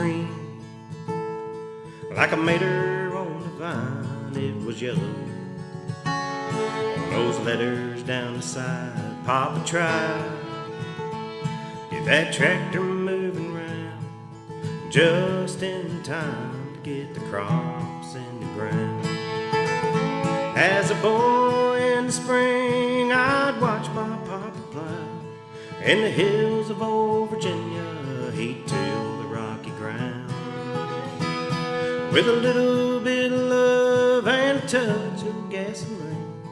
green, like I made her on the vine. It was yellow on those letters down the side. Papa tried, get that tractor moving round just in time to get the crops in the ground. As a boy in the spring, I'd watch my papa plow. In the hills of old Virginia, he'd till the rocky ground. With a little bit of love and a touch of gasoline,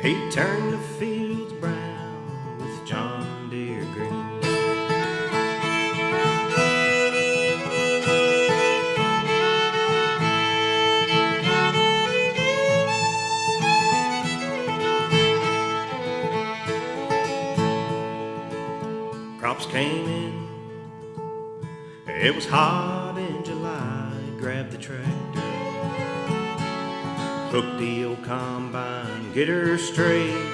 he'd turn the fields brown with John Deere green. Crops came in, it was hot in July. Grabbed the tractor, hooked the old combine, get her straight,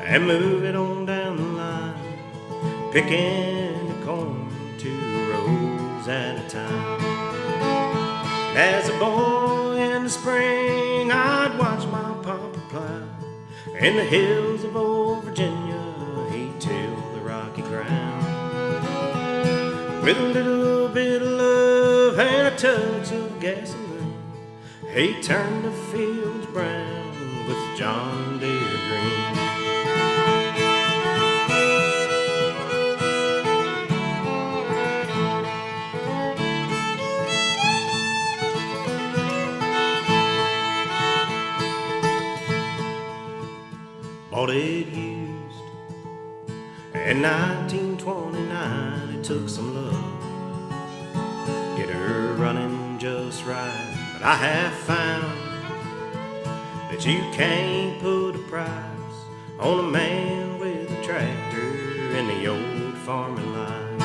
and move it on down the line, picking the corn 2 rows at a time. As a boy in the spring, I'd watch my papa plow. In the hills of old Virginia, he'd till the rocky ground. With a little bit of love and a touch of gasoline, he turned the fields brown with John Deere green. Bought it used in 1929. It took some love, get her running just right. But I have found that you can't put a price on a man with a tractor in the old farming line.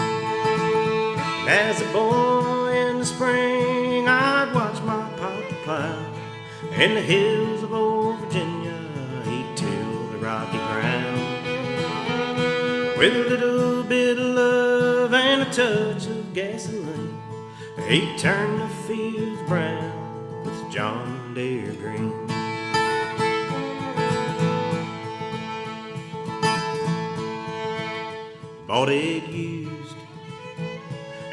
As a boy in the spring, I'd watch my papa plow. In the hills of old Virginia, he'd till the rocky ground. With a little bit of love and a touch of gasoline, he'd turn the fields brown with John Deere green. Bought it used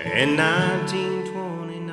in 1929.